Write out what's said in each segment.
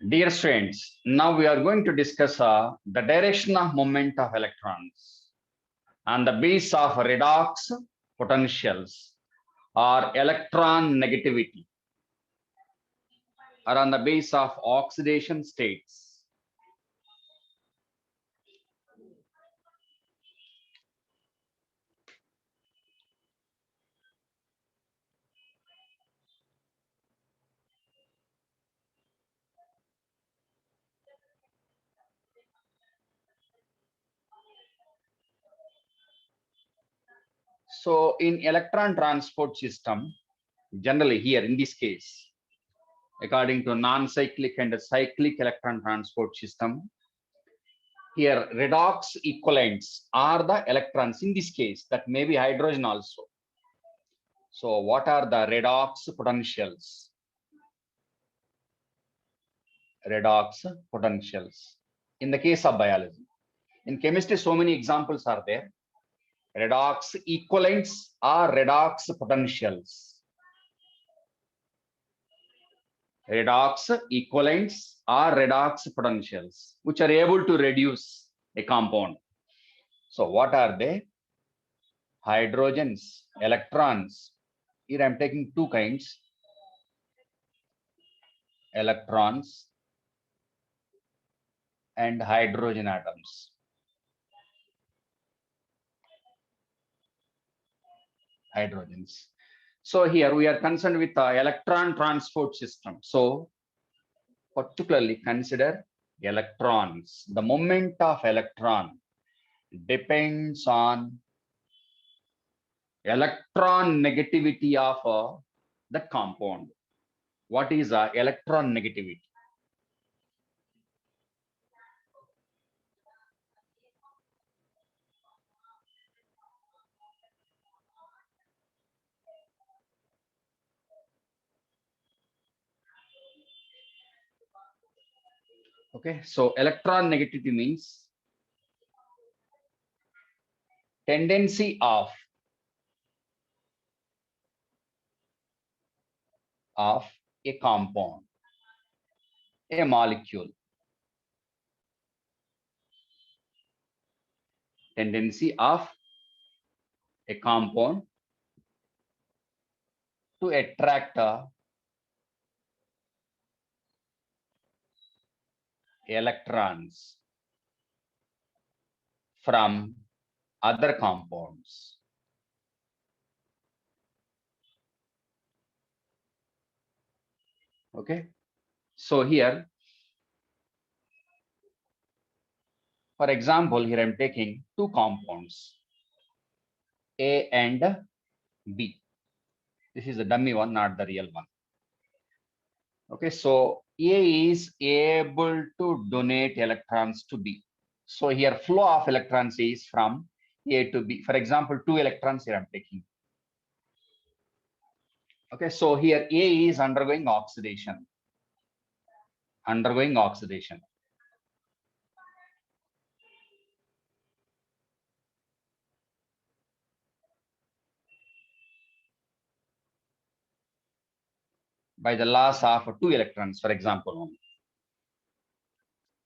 Dear students, now we are going to discuss the direction of movement of electrons on the base of redox potentials or electron negativity or on the base of oxidation states. So in electron transport system, generally here in this case, according to non-cyclic and cyclic electron transport system, here redox equivalents are the electrons in this case, that may be hydrogen also. So what are the redox potentials? Redox potentials in the case of biology. In chemistry, so many examples are there. Redox equivalents are redox potentials. Redox equivalents are redox potentials, which are able to reduce a compound. So what are they? Hydrogens, electrons. Here I'm taking two kinds. Electrons and hydrogen atoms. Hydrogens. So here we are concerned with the electron transport system. So particularly consider electrons. The moment of electron depends on electron negativity of the compound. What is electron negativity? Okay, so electron negativity means tendency of a compound, a molecule, tendency of a compound to attract electrons from other compounds. Okay, so here, for example, here I'm taking two compounds, A and B. This is a dummy one, not the real one. Okay, so A is able to donate electrons to B. So here flow of electrons is from A to B. For example, two electrons here I'm taking. Okay, so here A is undergoing oxidation. Undergoing oxidation. By the loss of two electrons, for example.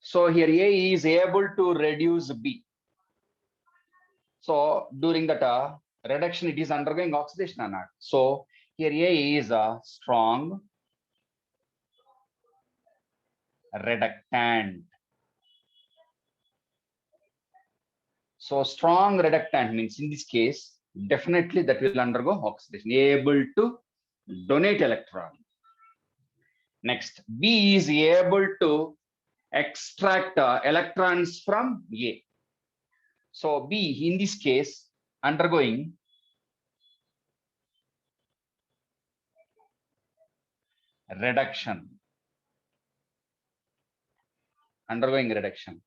So here A is able to reduce B. So during that reduction, it is undergoing oxidation or not. So here A is a strong reductant. So strong reductant means in this case, definitely that will undergo oxidation, able to donate electron. Next, B is able to extract electrons from A. So B in this case undergoing reduction. Undergoing reduction.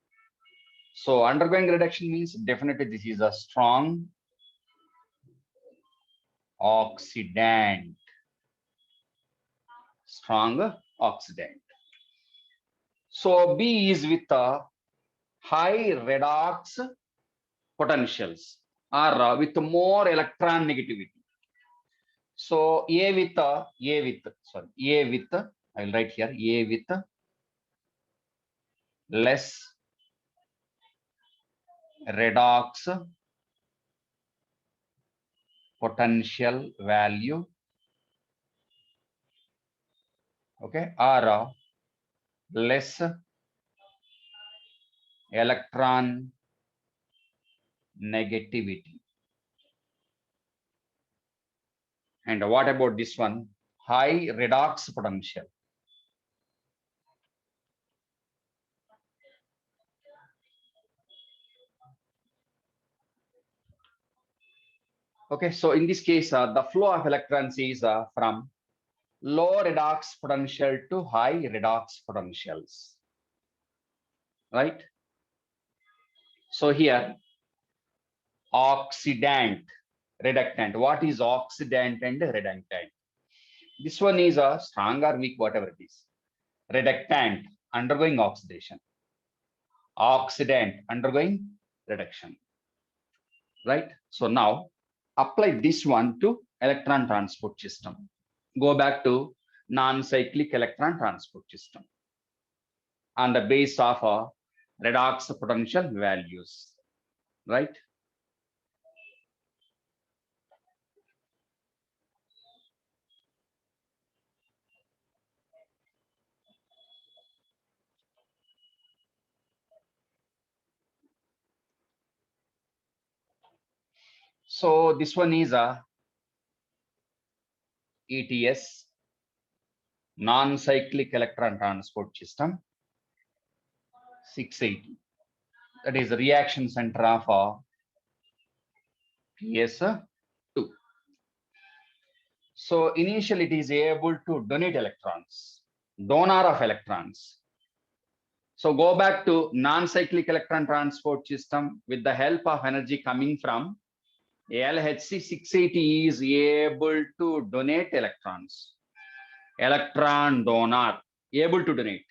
So undergoing reduction means definitely this is a strong oxidant. Strong oxidant. So B is with high redox potentials or with more electron negativity. So A with I will write here A with less redox potential value, okay, or less electron negativity. And what about this one? High redox potential. Okay, so in this case, the flow of electrons is from low redox potential to high redox potentials, right? So here, oxidant, reductant. What is oxidant and reductant? This one is a strong or weak, whatever it is. Reductant, undergoing oxidation. Oxidant, undergoing reduction, right? So now apply this one to electron transport system. Go back to non-cyclic electron transport system on the base of redox potential values, right? So this one is a ETS, non-cyclic electron transport system, 680. That is the reaction center of PS2. So initially it is able to donate electrons, donor of electrons. So go back to non-cyclic electron transport system with the help of energy coming from LHC 680 is able to donate electrons. Electron donor, able to donate.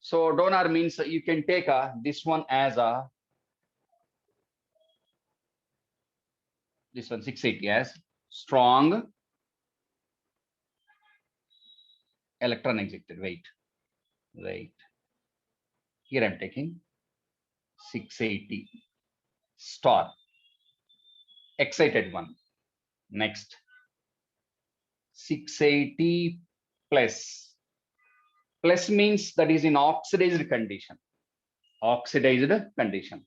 So donor means you can take this one as this one 680 as strong electron ejected. Wait. Here I'm taking 680 star excited one. Next 680 plus. Plus means that is in oxidized condition. Oxidized condition.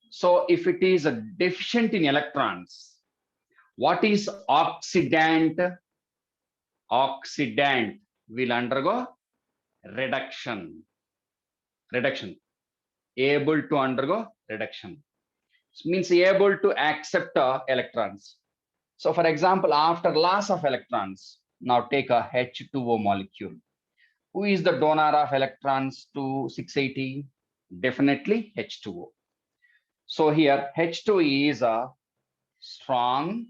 So if it is deficient in electrons, what is oxidant? Oxidant will undergo reduction. Reduction. Able to undergo reduction. It means able to accept electrons. So for example, after loss of electrons, now take a H2O molecule. Who is the donor of electrons to 680? Definitely H2O. So here H2 is a strong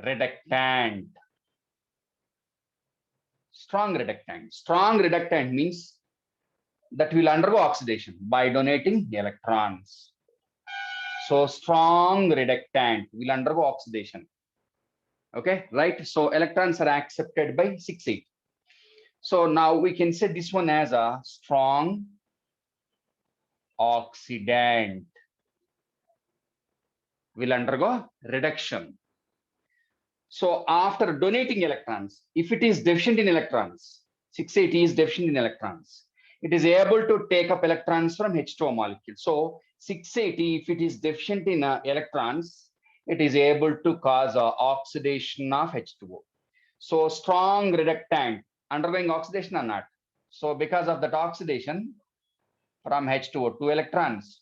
reductant. Strong reductant. Strong reductant means that will undergo oxidation by donating the electrons. So strong reductant will undergo oxidation. Okay, right? So electrons are accepted by 680. So now we can say this one as a strong oxidant will undergo reduction. So after donating electrons, if it is deficient in electrons, 680 is deficient in electrons, it is able to take up electrons from H2O molecule. So 680, if it is deficient in electrons, it is able to cause oxidation of H2O. So strong reductant undergoing oxidation or not? So because of that oxidation from H2O, 2 electrons,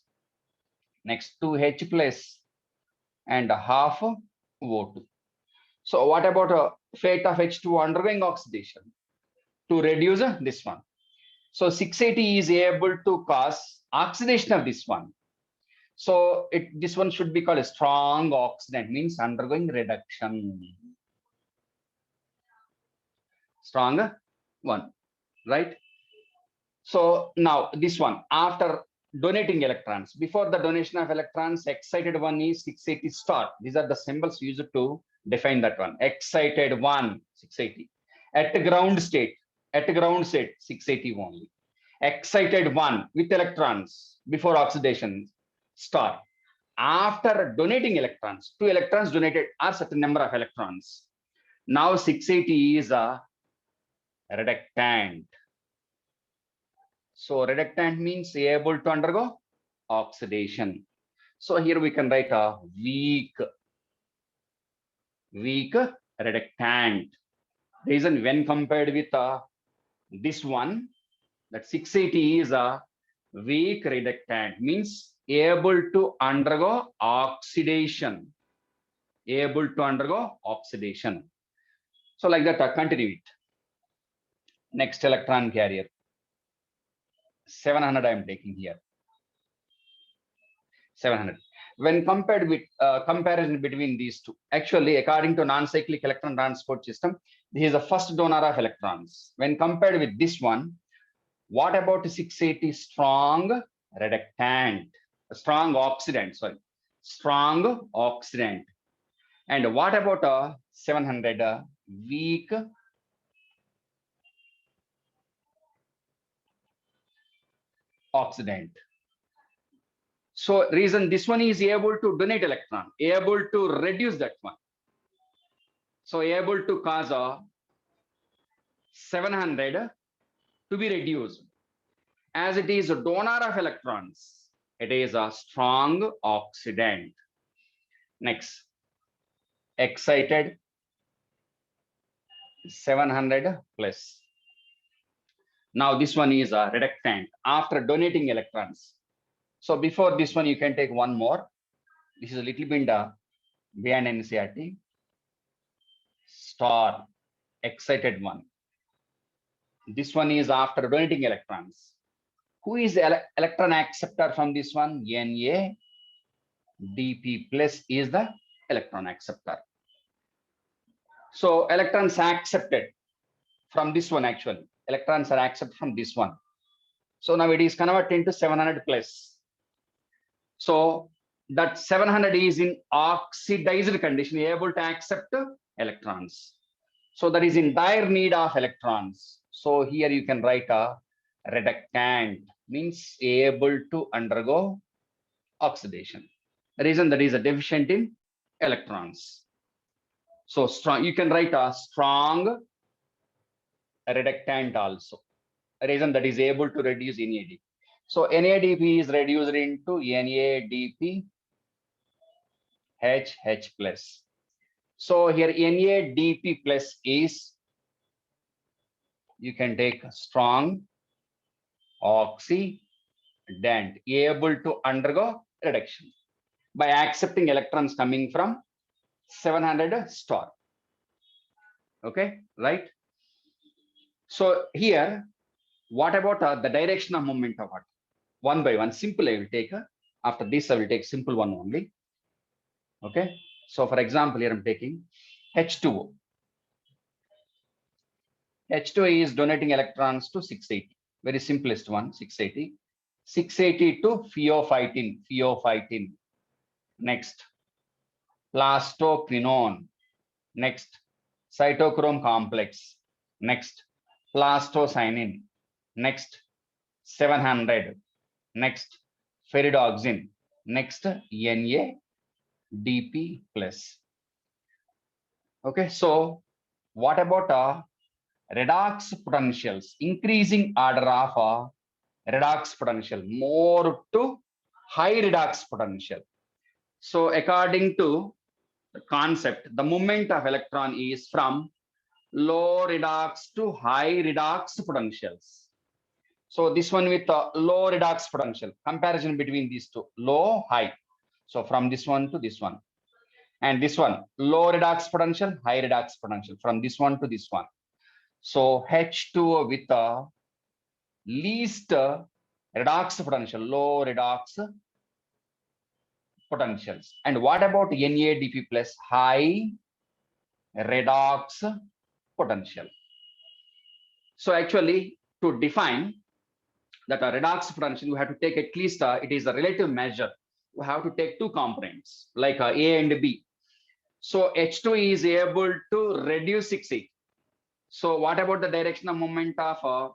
next 2 H plus and half O2. So what about fate of H2O undergoing oxidation to reduce this one? So 680 is able to cause oxidation of this one. So this one should be called a strong oxidant, means undergoing reduction. Strong one, right? So now this one, after donating electrons, before the donation of electrons, excited one is 680 star. These are the symbols used to define that one. Excited one, 680. At the ground state, At ground state, 680 only. Excited one with electrons before oxidation, star. After donating electrons, 2 electrons donated are certain number of electrons. Now 680 is a reductant. So reductant means able to undergo oxidation. So here we can write a weak reductant. Reason when compared with this one, that 680 is a weak reductant, means able to undergo oxidation. Able to undergo oxidation. So like that, continue it. Next electron carrier. 700 I am taking here. 700. When compared with comparison between these two, actually, according to non-cyclic electron transport system, this is the first donor of electrons. When compared with this one, what about 680 strong reductant, strong oxidant, sorry, strong oxidant. And what about 700 weak oxidant? So reason this one is able to donate electron, able to reduce that one. So able to cause a 700 to be reduced. As it is a donor of electrons, it is a strong oxidant. Next, excited 700 plus. Now this one is a reductant after donating electrons. So before this one, you can take one more. This is a little bit behind NCERT. Star, excited one. This one is after donating electrons. Who is the electron acceptor from this one? NADP plus is the electron acceptor. So electrons are accepted from this one actually. Electrons are accepted from this one. So now it is converted into 700 plus. So that 700 is in oxidized condition, able to accept electrons. So that is in dire need of electrons. So here you can write a reductant, means able to undergo oxidation. The reason that is a deficient in electrons. So strong, you can write a strong reductant also. A reason that is able to reduce NADP. So NADP is reduced into NADP HH plus. So here NADP plus is, you can take strong oxidant, able to undergo reduction by accepting electrons coming from 700 star. Okay, right? So here, what about the direction of movement of what? One by one, simple I will take. After this, I will take simple one only. Okay, so for example, here I'm taking H2O. H2O is donating electrons to 680. Very simplest one, 680. 680 to pheophytin. Next, plastoquinone. Next, cytochrome complex. Next, plastocyanin. Next, 700. Next, ferridoxin. Next, NADP plus. Okay, so what about redox potentials? Increasing order of redox potential, more to high redox potential. So according to the concept, the movement of electron is from low redox to high redox potentials. So this one with low redox potential, comparison between these two, low, high. So from this one to this one. And this one, low redox potential, high redox potential, from this one to this one. So H2O with the least redox potential, low redox potentials. And what about NADP plus, high redox potential? So actually, to define that a redox potential, you have to take at least, it is a relative measure. You have to take two components like A and B. So H2 is able to reduce 680. So what about the direction of movement of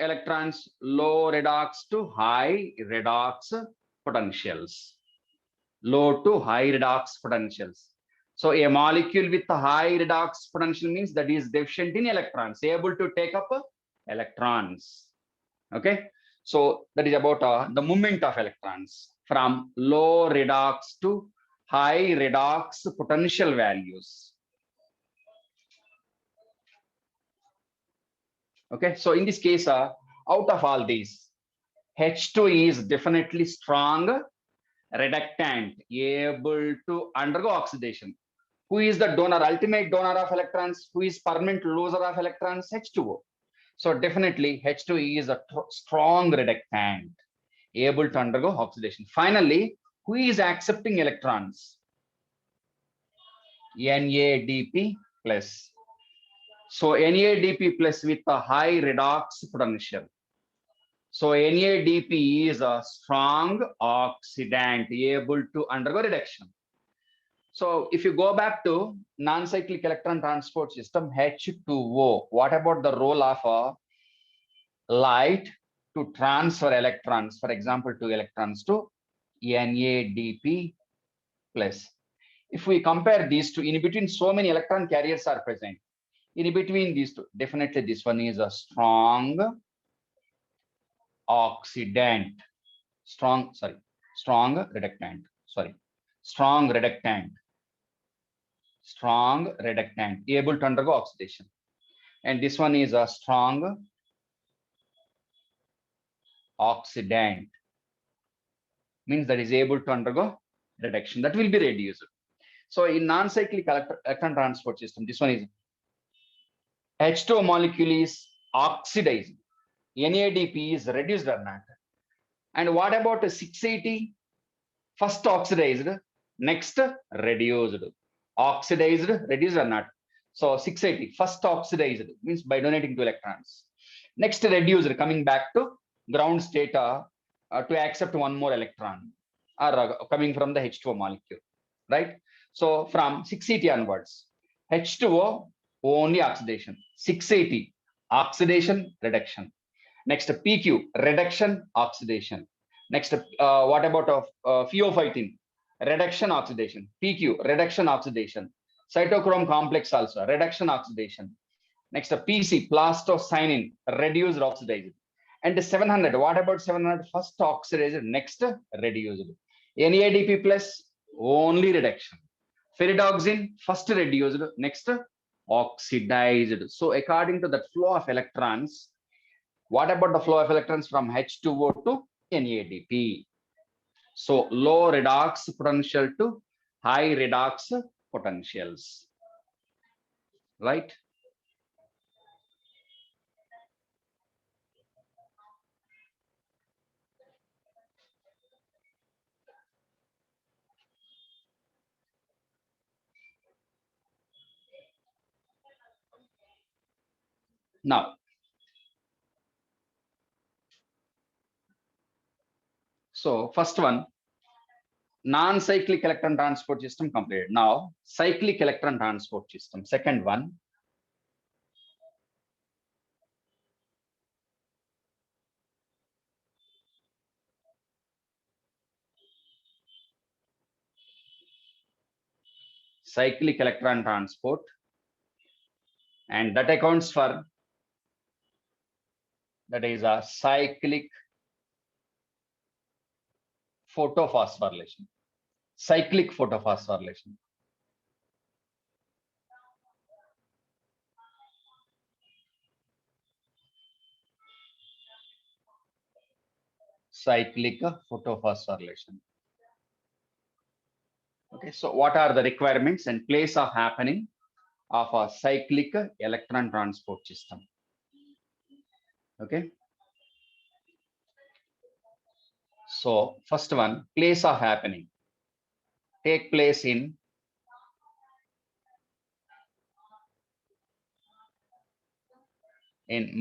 electrons? Low redox to high redox potentials. Low to high redox potentials. So a molecule with a high redox potential means that is deficient in electrons, able to take up electrons. Okay, so that is about the movement of electrons from low redox to high redox potential values. Okay, so in this case, out of all these, H2 is definitely strong reductant, able to undergo oxidation. Who is the donor, ultimate donor of electrons? Who is permanent loser of electrons? H2O. So definitely H2 is a strong reductant, able to undergo oxidation. Finally, who is accepting electrons? NADP plus. So NADP plus with a high redox potential. So NADP is a strong oxidant, able to undergo reduction. So if you go back to non-cyclic electron transport system, H2O, what about the role of light to transfer electrons, for example, two electrons to NADP plus? If we compare these two, in between so many electron carriers are present. In between these two, definitely this one is a strong oxidant, strong reductant, strong reductant, able to undergo oxidation. And this one is a strong oxidant, means that is able to undergo reduction, that will be reduced. So in non-cyclic electron transport system, this one is H2O molecule is oxidized, NADP is reduced or not. And what about 680? First oxidized, next reduced. Oxidized, reduced or not? So 680, first oxidized means by donating two electrons. Next reduced, coming back to ground state to accept one more electron or coming from the H2O molecule, right? So from 680 onwards, H2O only oxidation, 680 oxidation, reduction. Next PQ, reduction, oxidation. Next, what about pheophytin? Reduction, oxidation. PQ, reduction, oxidation. Cytochrome complex also, reduction, oxidation. Next, PC, plastocyanin, reduced, oxidized. And 700, what about 700? First oxidized, next reduced. NADP plus, only reduction. Ferridoxin, first reduced, next oxidized. So according to that flow of electrons, what about the flow of electrons from H2O to NADP? So low redox potential to high redox potentials, right? Now, so first one, non-cyclic electron transport system completed. Now, cyclic electron transport system, second one. Cyclic electron transport, and that accounts for, that is a cyclic photophosphorylation. Cyclic photophosphorylation. Cyclic photophosphorylation. Okay, so what are the requirements and place of happening of a cyclic electron transport system? Okay, so first one, place of happening, take place in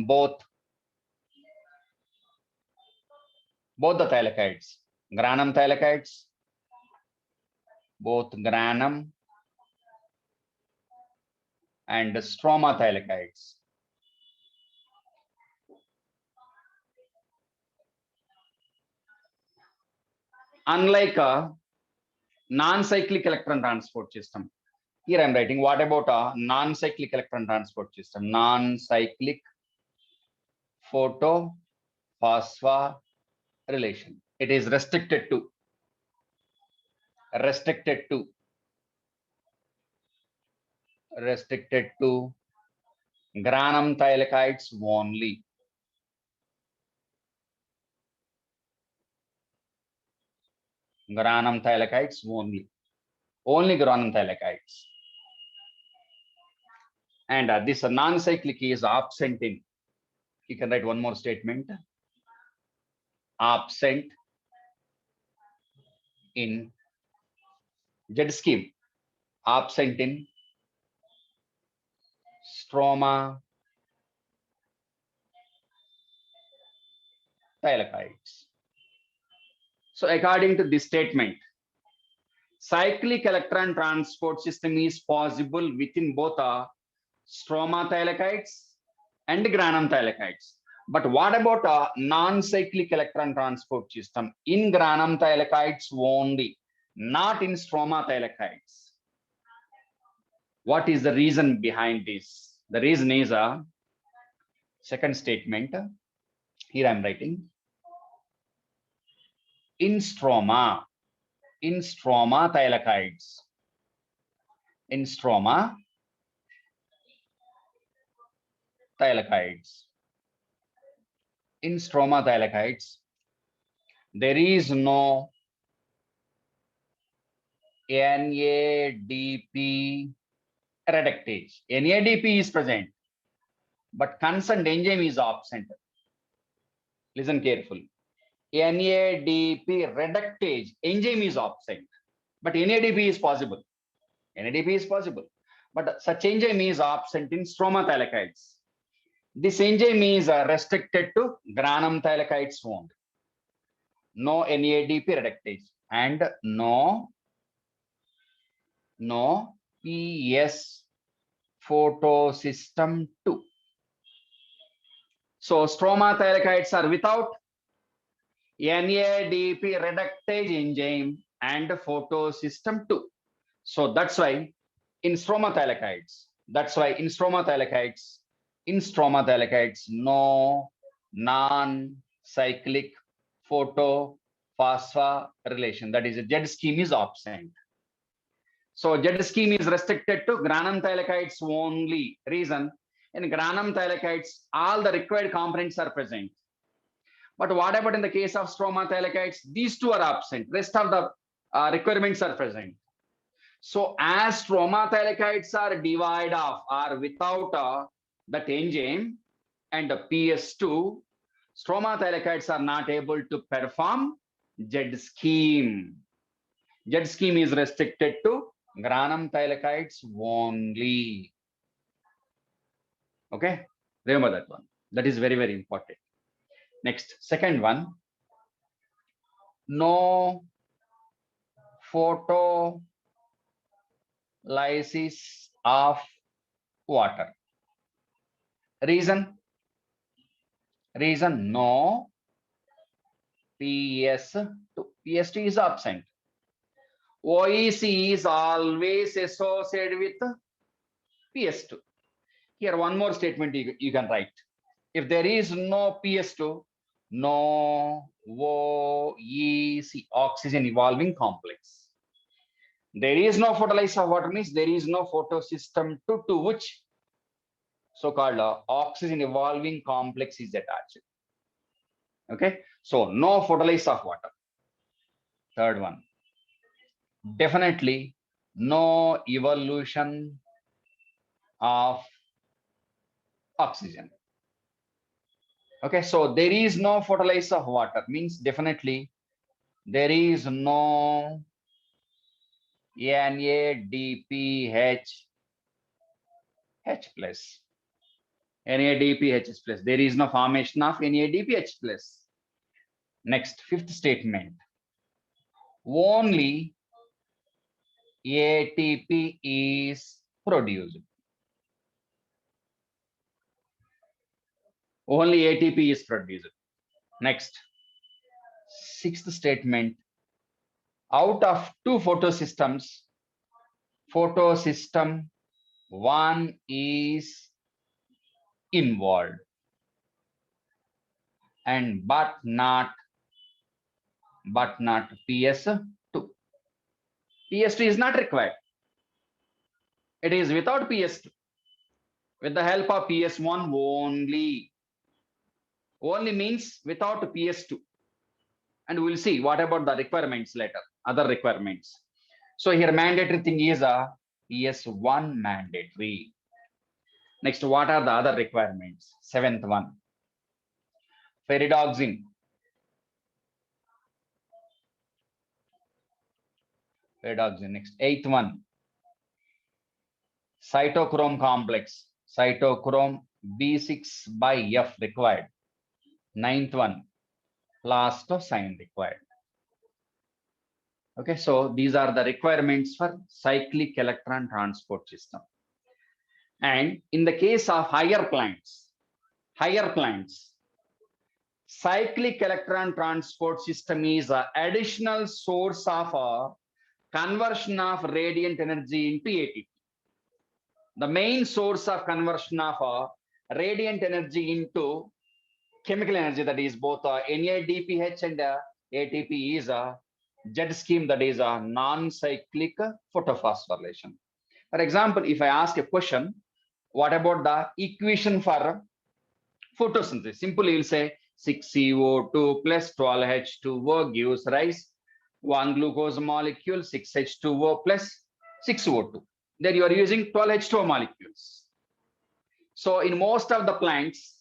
both the thylakoids, granum thylakoids, both granum and stroma thylakoids. unlike a non-cyclic electron transport system. Here I'm writing, what about a non-cyclic electron transport system? Non-cyclic photophosporylation. It is restricted to granum thylakoids only. Granum thylakoids only. Only granum thylakoids. And this non-cyclic is absent in, you can write one more statement, absent in Z scheme, absent in stroma thylakoids. So according to this statement, cyclic electron transport system is possible within both stroma thylakoids and granum thylakoids. But what about a non-cyclic electron transport system in granum thylakoids only, not in stroma thylakoids? What is the reason behind this? The reason is a second statement. Here I'm writing, in stroma thylakoids, in stroma thylakoids, there is no NADP reductase. NADP is present, but concerned enzyme is absent. Listen carefully. NADP reductase enzyme is absent, but NADP is possible. NADP is possible, but such enzyme is absent in stroma thylakoids. This enzyme is restricted to granum thylakoids only. No NADP reductase and no PS photosystem 2. So stroma thylakoids are without NADP reductase enzyme and photosystem 2. So that's why in stroma thylakoids, no non-cyclic photophosphorylation, that is a Z scheme, is absent. So Z scheme is restricted to granum thylakoids only. Reason, in granum thylakoids, all the required components are present. But what about in the case of stroma thylakoids? These two are absent. Rest of the requirements are present. So as stroma thylakoids are devoid of or without that enzyme and the PS2, stroma thylakoids are not able to perform Z scheme. Z scheme is restricted to granum thylakoids only. Okay, remember that one. That is very, very important. Next, second one, no photolysis of water. Reason, no PS2. PS2 is absent. OEC is always associated with PS2. Here, one more statement you can write. If there is no PS2, no OEC, oxygen evolving complex. There is no photolysis of water means there is no photosystem 2 to which so-called oxygen evolving complex is attached. Okay, so no photolysis of water. Third one, definitely no evolution of oxygen. Okay, so there is no photolysis of water means definitely there is no NADPH plus. NADPH plus. There is no formation of NADPH plus. Next, fifth statement. Only ATP is produced. Only ATP is produced. Next, sixth statement. Out of two photosystem, one is involved and but not PS2. PS2 is not required. It is without PS2. With the help of PS1 only. Only means without PS2. And we'll see what about the requirements later, other requirements. So here mandatory thing is a PS1 mandatory. Next, what are the other requirements? Seventh one, Redoxin. Redoxin. Next, eighth one, cytochrome complex. Cytochrome B6 by F required. Ninth one, plastocyan required. Okay, so these are the requirements for cyclic electron transport system. And in the case of higher plants, cyclic electron transport system is an additional source of conversion of radiant energy into ATP. The main source of conversion of radiant energy into chemical energy, that is both NADPH and ATP, is a jet scheme, that is a non-cyclic photophosphorylation. For example, if I ask a question, what about the equation for photosynthesis? Simply, you'll say 6CO2 plus 12H2O gives rise 1 glucose molecule, 6H2O plus 6O2. There you are using 12H2O molecules. So in most of the plants,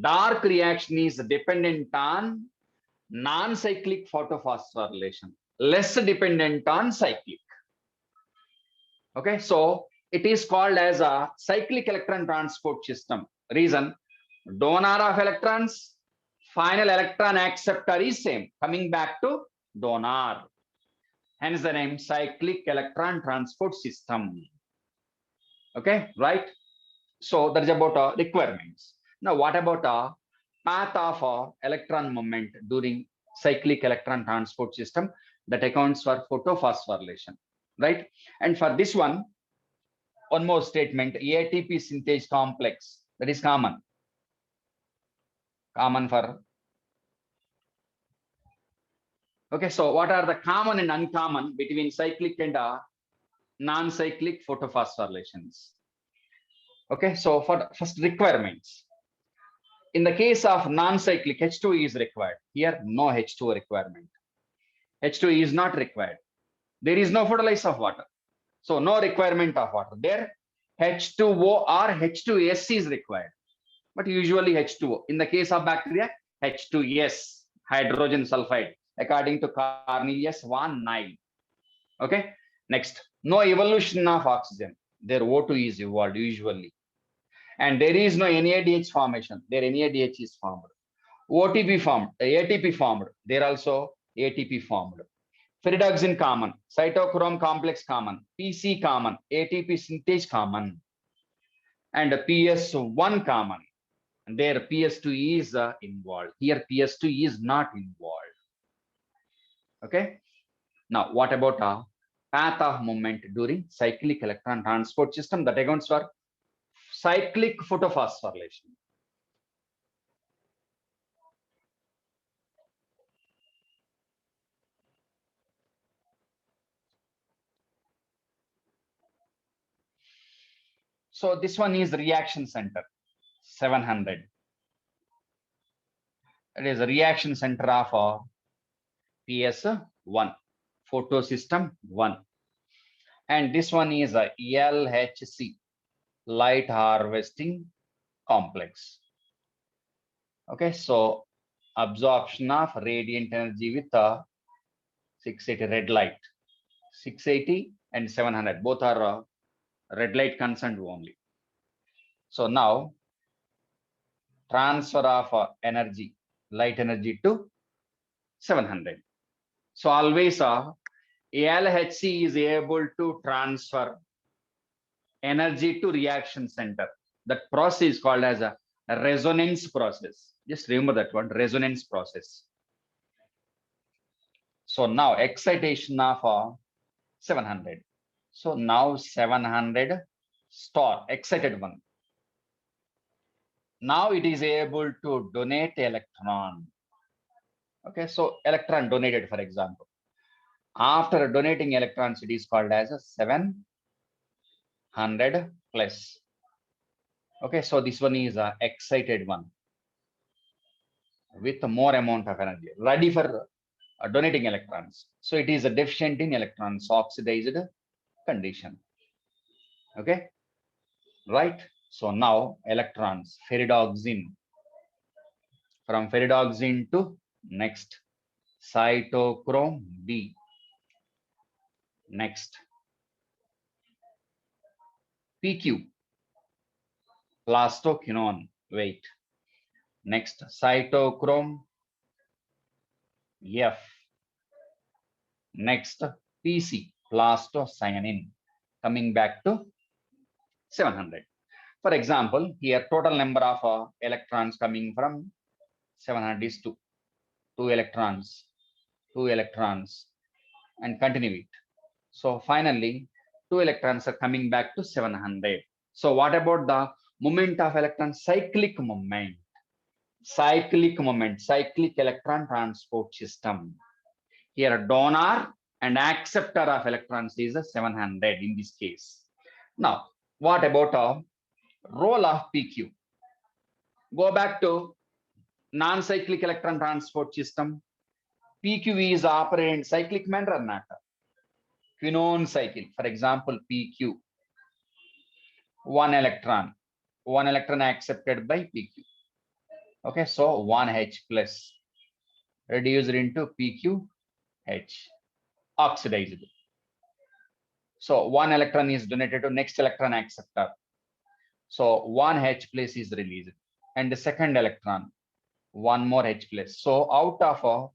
dark reaction is dependent on non-cyclic photophosphorylation, less dependent on cyclic. Okay, so it is called as a cyclic electron transport system. Reason, donor of electrons, final electron acceptor is same, coming back to donor. Hence the name cyclic electron transport system. Okay, right? So that is about requirements. Now, what about path of electron movement during cyclic electron transport system? That accounts for photophosphorylation, right? And for this one more statement, ATP synthase complex, that is common for. Okay, so what are the common and uncommon between cyclic and non-cyclic photophosphorylations? Okay, so for first requirements, in the case of non-cyclic, H2 is required. Here, no H2O requirement. H2 is not required. There is no photolysis of water. So no requirement of water. There, H2O or H2S is required. But usually H2O. In the case of bacteria, H2S, hydrogen sulfide, according to Cornelius von Nile. Okay, next, no evolution of oxygen. Their O2 is evolved usually. And there is no NADH formation. Their NADH is formed. OTP formed, ATP formed. There also ATP formed. Redoxin common, cytochrome complex common, PC common, ATP synthase common, and PS1 common. And there PS2 is involved. Here PS2 is not involved. Okay. Now, what about path of movement during cyclic electron transport system? That accounts for cyclic photophosphorylation. So this one is reaction center 700. It is a reaction center of PS1, photosystem 1. And this one is a LHC, light harvesting complex. Okay, so absorption of radiant energy with 680 red light. 680 and 700, both are red light concerned only. So now transfer of energy, light energy to 700. So always LHC is able to transfer energy to reaction center. That process is called as a resonance process. Just remember that one, resonance process. So now excitation of 700. So now 700 star excited one. Now it is able to donate electron. Okay, so electron donated, for example. After donating electrons, it is called as a 700 plus. Okay, so this one is a excited one with more amount of energy, ready for donating electrons. So it is a deficient in electrons, oxidized condition. Okay, right? So now electrons, ferridoxine. From ferridoxine to next cytochrome B. Next PQ, plastoquinone. Wait. Next cytochrome F. Next PC, plastocyanin. Coming back to 700. For example, here total number of electrons coming from 700 is 2. 2 electrons, 2 electrons, and continue it. So finally, 2 electrons are coming back to 700. So what about the movement of electrons? Cyclic movement. Cyclic movement, cyclic electron transport system. Here donor and acceptor of electrons is a 700 in this case. Now, what about a role of PQ? Go back to non-cyclic electron transport system. PQ is operated in cyclic manner or not? Quinone cycle, for example, PQ, one electron accepted by PQ. Okay, so 1H plus reduced into PQH, oxidized. So one electron is donated to next electron acceptor. So 1H plus is released, and the second electron, one more H plus. So out of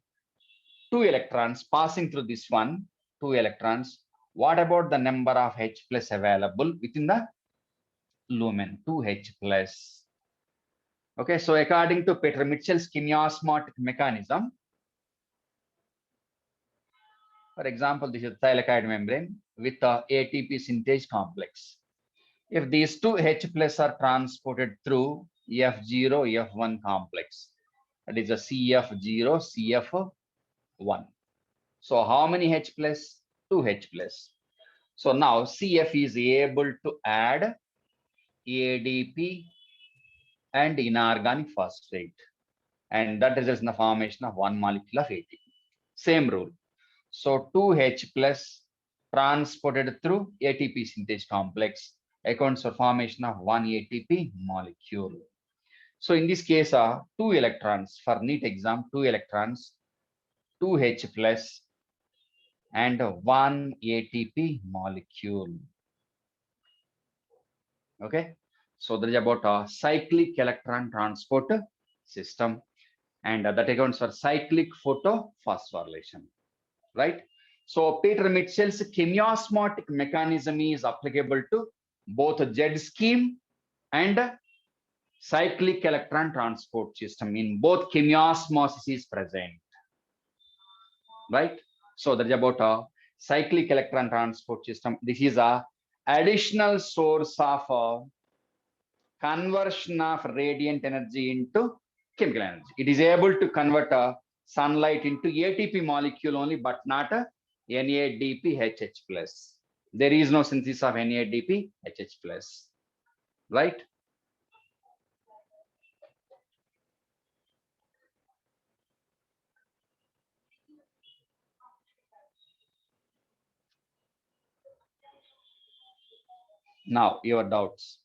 2 electrons passing through this one, 2 electrons, what about the number of H plus available within the lumen? 2H plus. Okay, so according to Peter Mitchell's chemiosmotic mechanism, for example, this is thylakoid membrane with the ATP synthase complex. If these two H plus are transported through F0, F1 complex, that is a CF0, CF1. So how many H plus? 2 H plus. So now CF is able to add ADP and inorganic phosphate, and that results in the formation of one molecule of ATP. Same rule. So 2H plus transported through ATP synthase complex accounts for formation of one ATP molecule. So in this case, 2 electrons for NEET exam, 2 electrons, 2H plus and one ATP molecule. Okay, so there is about a cyclic electron transport system, and that accounts for cyclic photophosphorylation, right? So Peter Mitchell's chemiosmotic mechanism is applicable to both Z scheme and cyclic electron transport system. In both chemiosmosis is present, right? So that is about a cyclic electron transport system. This is a additional source of conversion of radiant energy into chemical energy. It is able to convert sunlight into ATP molecule only, but not a NADPHH plus. There is no synthesis of NADPHH plus, right? Now your doubts.